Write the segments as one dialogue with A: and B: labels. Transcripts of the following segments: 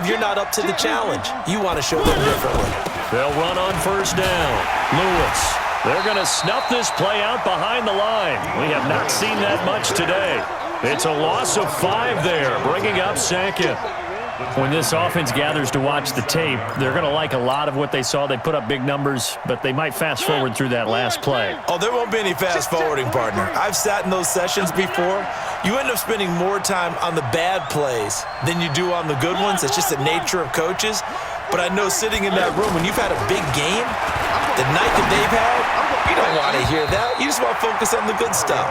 A: you're not up to the challenge. You want to show them differently.
B: They'll run on first down. Lewis. They're going to snuff this play out behind the line. We have not seen that much today. It's a loss of 5 there, bringing up second. When this offense gathers to watch the tape, they're going to like a lot of what they saw. They put up big numbers, but they might fast forward through that last play.
A: Oh, there won't be any fast forwarding, partner. I've sat in those sessions before. You end up spending more time on the bad plays than you do on the good ones. It's just the nature of coaches. But I know sitting in that room, when you've had a big game, the night that they've had, you don't want to hear that. You just want to focus on the good stuff.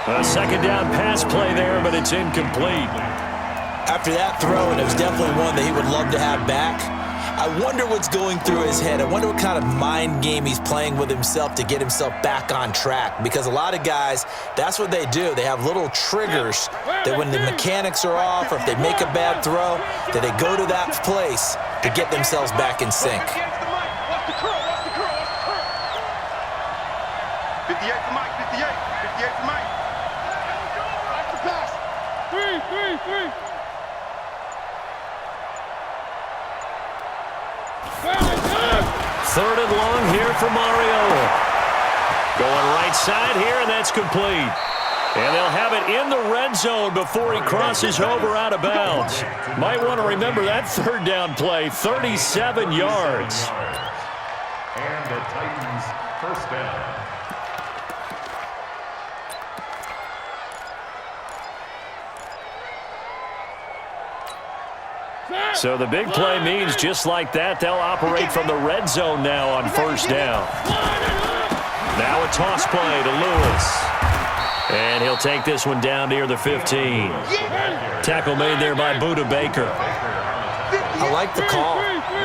B: A second down pass play there, but it's incomplete.
A: After that throw, and it was definitely one that he would love to have back, I wonder what's going through his head. I wonder what kind of mind game he's playing with himself to get himself back on track. Because a lot of guys, that's what they do. They have little triggers that when the mechanics are off or if they make a bad throw, that they go to that place to get themselves back in sync.
C: 58 for Mike, 58 for Mike. Back to pass. 3.
B: Third and long here for Mariota. Going right side here, and that's complete. And they'll have it in the red zone before he crosses over out of bounds. Might want to remember that third down play, 37 yards.
D: And the Titans first down.
B: So the big play means just like that, they'll operate from the red zone now on first down. Now a toss play to Lewis. And he'll take this one down near the 15. Tackle made there by Budda Baker.
A: I like the call.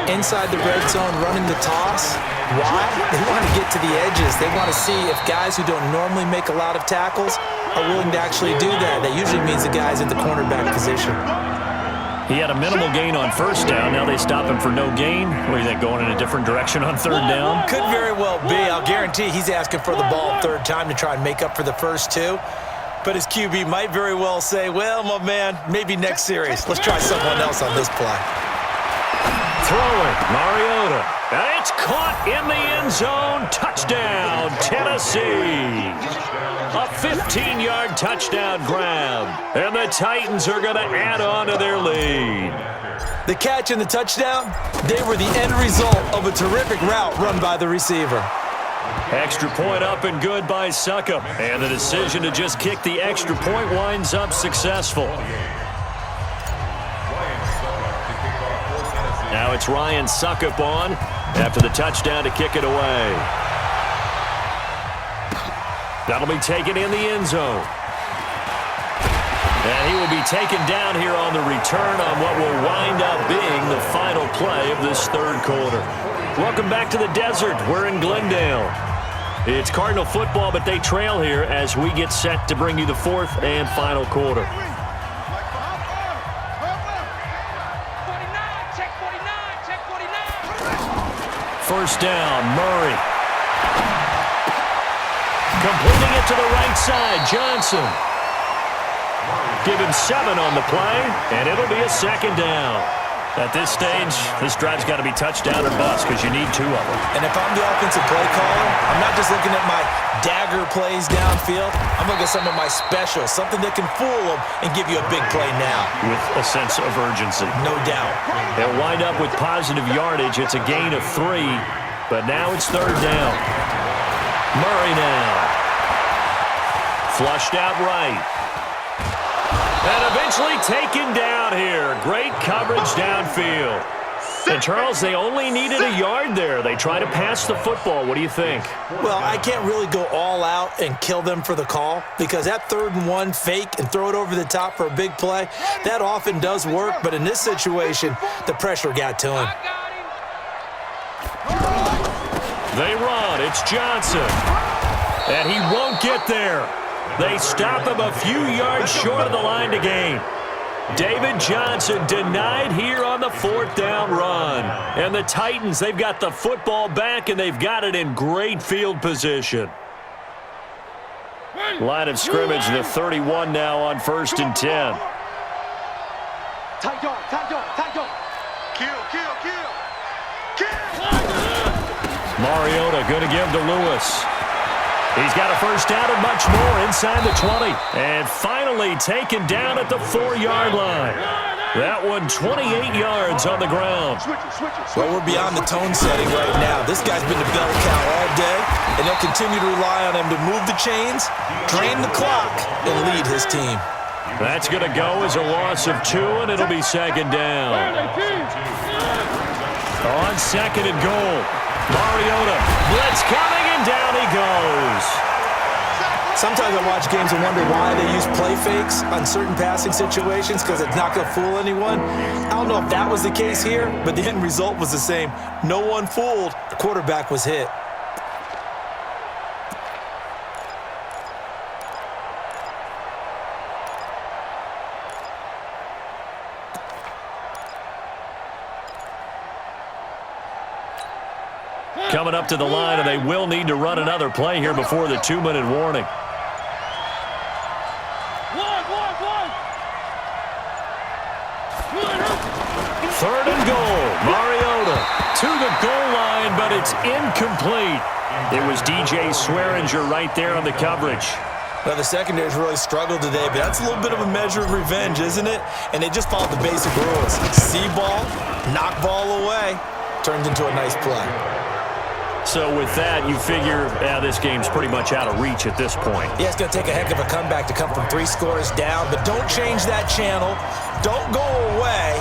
A: Inside the red zone, running the toss. Why? They want to get to the edges. They want to see if guys who don't normally make a lot of tackles are willing to actually do that. That usually means the guy's in the cornerback position.
B: He had a minimal gain on first down. Now they stop him for no gain. What do you think, going in a different direction on third down?
A: Could very well be. I'll guarantee he's asking for the ball third time to try and make up for the first two. But his QB might very well say, well, my man, maybe next series. Let's try someone else on this play.
B: Throwing, Mariota. And it's caught in the end zone. Touchdown, Tennessee. A 15-yard touchdown grab. And the Titans are going to add on to their lead.
A: The catch and the touchdown, they were the end result of a terrific route run by the receiver.
B: Extra point up and good by Succop. And the decision to just kick the extra point winds up successful. Now it's Ryan Succop on after the touchdown to kick it away. That'll be taken in the end zone. And he will be taken down here on the return on what will wind up being the final play of this third quarter. Welcome back to the desert. We're in Glendale. It's Cardinal football, but they trail here as we get set to bring you the fourth and final quarter. First down, Murray. Completing it to the right side, Johnson. Give him 7 on the play, and it'll be a second down. At this stage, this drive's got to be touchdown or bust because you need 2 of them.
A: And if I'm the offensive play caller, I'm not just looking at my dagger plays downfield. I'm looking at some of my specials, something that can fool them and give you a big play now.
B: With a sense of urgency.
A: No doubt.
B: They'll wind up with positive yardage. It's a gain of 3, but now it's third down. Murray now. Flushed out right. And eventually taken down here. Great coverage downfield. And, Charles, they only needed a yard there. They try to pass the football. What do you think?
A: Well, I can't really go all out and kill them for the call because that 3rd and 1 fake and throw it over the top for a big play, that often does work. But in this situation, the pressure got to him.
B: They run. It's Johnson. And he won't get there. They stop him a few yards short of the line to gain. David Johnson denied here on the 4th down run. And the Titans, they've got the football back, and they've got it in great field position. Line of scrimmage, the 31 now on 1st and 10.
C: Tight dog, tight dog, tight dog.
B: Mariota going to give to Lewis. He's got a first down and much more inside the 20. And finally taken down at the 4-yard line. That one 28 yards on the ground.
A: Well, we're beyond the tone setting right now. This guy's been the bell cow all day, and they'll continue to rely on him to move the chains, drain the clock, and lead his team.
B: That's going to go as a loss of 2, and it'll be second down. On second and goal, Mariota, blitz coming, and down he goes.
A: Sometimes I watch games and wonder why they use play fakes on certain passing situations because it's not going to fool anyone. I don't know if that was the case here, but the end result was the same. No one fooled. The quarterback was hit.
B: Coming up to the line, and they will need to run another play here before the 2-minute warning. Third and goal. Mariota to the goal line, but it's incomplete. It was DJ Swearinger right there on the coverage.
A: Now, the secondary's really struggled today, but that's a little bit of a measure of revenge, isn't it? And they just followed the basic rules. See ball, knock ball away, turns into a nice play.
B: So with that, you figure this game's pretty much out of reach at this point.
A: Yeah, it's going to take a heck of a comeback to come from 3 scores down, but don't change that channel. Don't go away.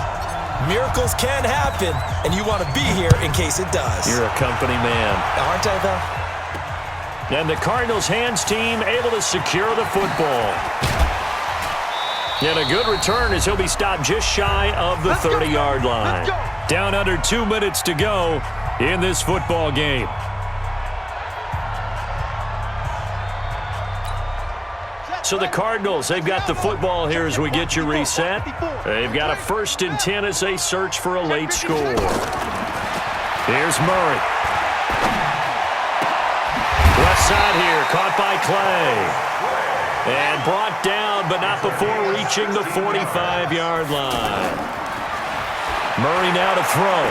A: Miracles can happen, and you want to be here in case it does.
B: You're a company man.
A: Aren't I, though?
B: And the Cardinals' hands team able to secure the football. And a good return as he'll be stopped just shy of the 30-yard line. Down under 2 minutes to go in this football game. So the Cardinals, they've got the football here as we get you reset. They've got a 1st and 10 as they search for a late score. Here's Murray. Left side here, caught by Clay. And brought down, but not before reaching the 45-yard line. Murray now to throw.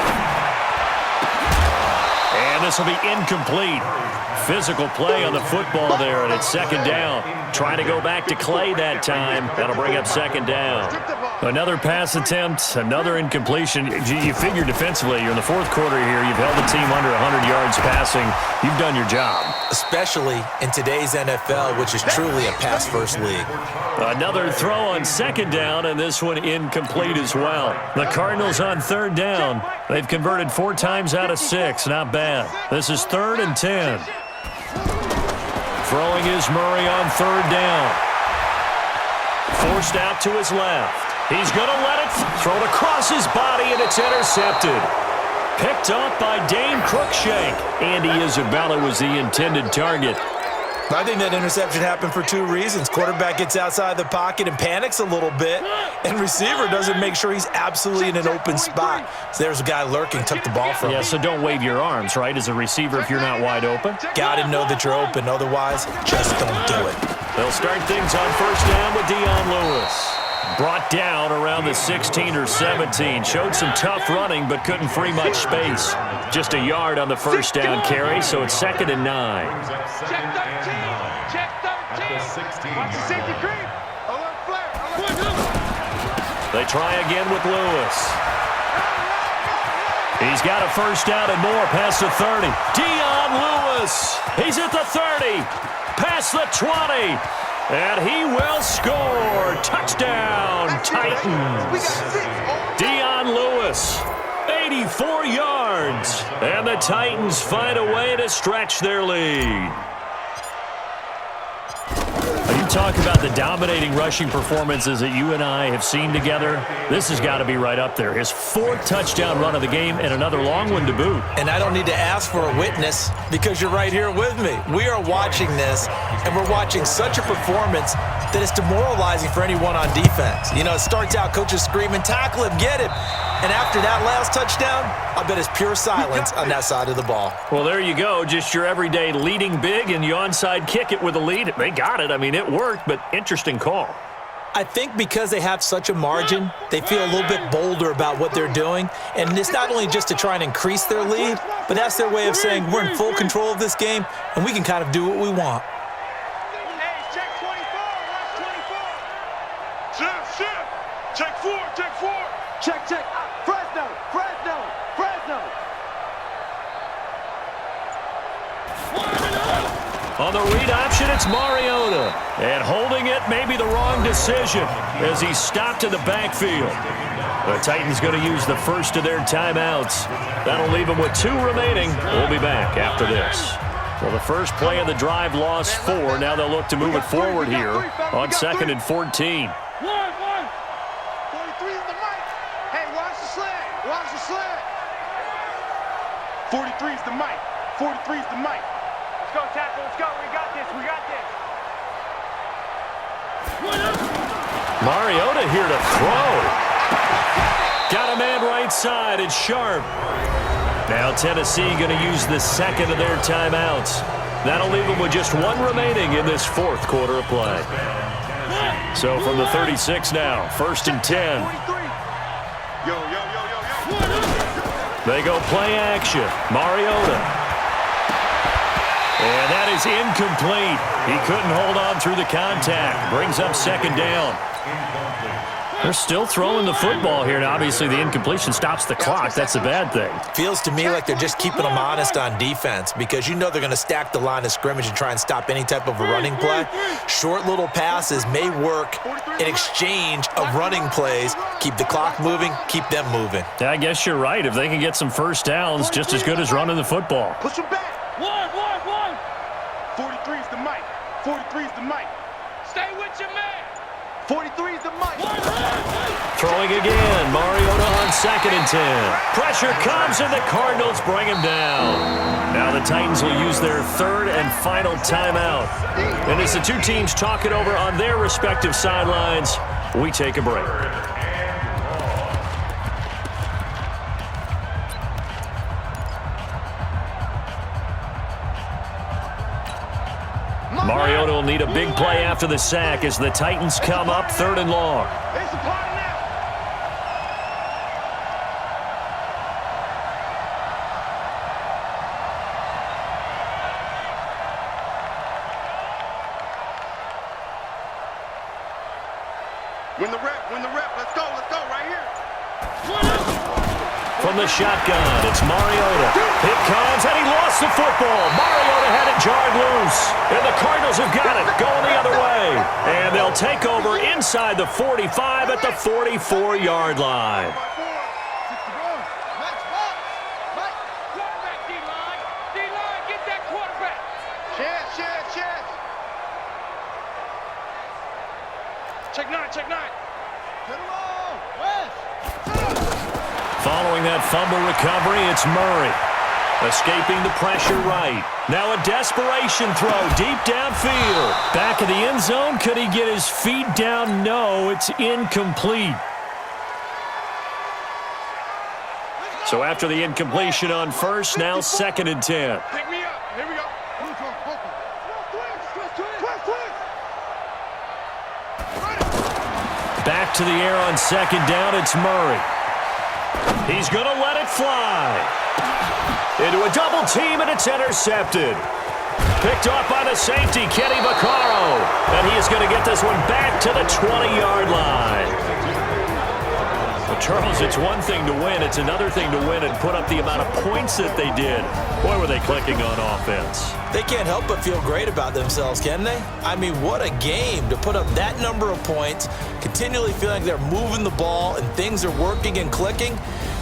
B: And this will be incomplete. Physical play on the football there, and it's second down. Trying to go back to Clay that time. That'll bring up second down. Another pass attempt, another incompletion. You figure defensively, you're in the 4th quarter here. You've held the team under 100 yards passing. You've done your job. Especially in today's NFL, which is truly a pass-first league. Another throw on second down, and this one incomplete as well. The Cardinals on 3rd down. They've converted 4 times out of 6. Not bad. This is 3rd and 10. Throwing is Murray on 3rd down. Forced out to his left. He's going to let it throw it across his body, and it's intercepted. Picked up by Dane Cruikshank. Andy Isabella was the intended target.
A: I think that interception happened for 2 reasons. Quarterback gets outside the pocket and panics a little bit, and receiver doesn't make sure he's absolutely in an open spot. So there's a guy lurking, took the ball from him.
B: Yeah, so don't wave your arms, right, as a receiver if you're not wide open?
A: Got to know that you're open. Otherwise, just don't do it.
B: They'll start things on 1st down with Dion Lewis. Brought down around the 16 or 17. Showed some tough running, but couldn't free much space. Just a yard on the 1st down carry, so it's 2nd and 9.
C: Check 13. Watch the safety creep. Alert flare.
B: They try again with Lewis. He's got a 1st down and more past the 30. Dion Lewis. He's at the 30. Past the 20. And he will score. Touchdown, Titans. Dion Lewis, 84 yards. And the Titans find a way to stretch their lead. You talk about the dominating rushing performances that you and I have seen together. This has got to be right up there. His 4th touchdown run of the game and another long one to boot.
A: And I don't need to ask for a witness because you're right here with me. We are watching this, and we're watching such a performance that it's demoralizing for anyone on defense. You know, it starts out coaches screaming, tackle him, get him. And after that last touchdown, I bet it's pure silence on that side of the ball.
B: Well, there you go. Just your everyday leading big, and you onside kick it with a lead. They got it. I mean, it worked, but interesting call.
A: I think because they have such a margin, they feel a little bit bolder about what they're doing. And it's not only just to try and increase their lead, but that's their way of saying we're in full control of this game, and we can kind of do what we want.
C: Check 24, watch 24. Check 4, check 4. Check. Fresno.
B: On the read option, it's Mariota. And holding it may be the wrong decision as he's stopped in the backfield. The Titans going to use the first of their timeouts. That'll leave them with 2 remaining. We'll be back after this. Well, the first play of the drive lost 4. Now they'll look to move it forward here on 2nd and 14.
C: 43 is the mic. Hey, watch the sled. 43 is the mic. 43 is the mic. Let's go, tackle. Let's go. We got this.
B: Mariota here to throw. Got a man right side. It's Sharp. Now Tennessee going to use the second of their timeouts. That'll leave them with just 1 remaining in this 4th quarter of play. So from the 36 now, 1st and 10.
C: Yo.
B: They go play action. Mariota. And that is incomplete. He couldn't hold on through the contact. Brings up 2nd down. They're still throwing the football here. Now, obviously, the incompletion stops the clock. That's a bad thing.
A: Feels to me like they're just keeping them honest on defense because you know they're going to stack the line of scrimmage and try and stop any type of a running play. Short little passes may work in exchange of running plays. Keep the clock moving, keep them moving.
B: Yeah, I guess you're right. If they can get some first downs, just as good as running the football.
C: Push him back. One. 43 is the mic. 43 is the mic. Stay with your man. 43 is the mic.
B: Throwing again. Mariota on 2nd and 10. Pressure comes, and the Cardinals bring him down. Now the Titans will use their 3rd and final timeout. And as the 2 teams talk it over on their respective sidelines, we take a break. Mariota will need a big play after the sack as the Titans come up 3rd and long.
C: It's a party now. Win the rep. Let's go right here.
B: From the shotgun, it's Mariota. It comes, and he lost the football. Mariota had it jarred loose, and the Cardinals have got it going the other way. And they'll take over inside the 45 at the 44-yard line.
C: Quarterback, D-line. D-line, get that quarterback. Chance. Check 9. Get along, West.
B: Following that fumble recovery, it's Murray. Escaping the pressure right. Now a desperation throw deep downfield. Back of the end zone. Could he get his feet down? No, it's incomplete. So after the incompletion on 1st, now 2nd and 10.
C: Pick me up. Here we go.
B: Back to the air on 2nd down. It's Murray. He's going to let it fly. Into a double team, and it's intercepted. Picked off by the safety, Kenny Vaccaro. And he is going to get this one back to the 20-yard line. Well, Charles, it's one thing to win. It's another thing to win and put up the amount of points that they did. Boy, were they clicking on offense.
A: They can't help but feel great about themselves, can they? I mean, what a game to put up that number of points, continually feeling like they're moving the ball and things are working and clicking.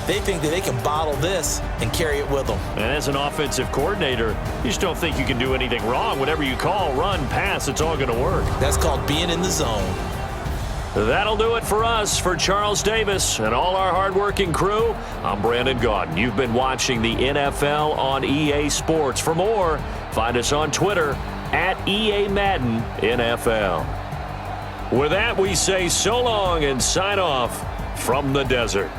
A: They think that they can bottle this and carry it with them.
B: And as an offensive coordinator, you just don't think you can do anything wrong. Whatever you call, run, pass, it's all going to work.
A: That's called being in the zone.
B: That'll do it for us. For Charles Davis and all our hardworking crew, I'm Brandon Gaudin. You've been watching the NFL on EA Sports. For more, find us on Twitter at EA Madden NFL. With that, we say so long and sign off from the desert.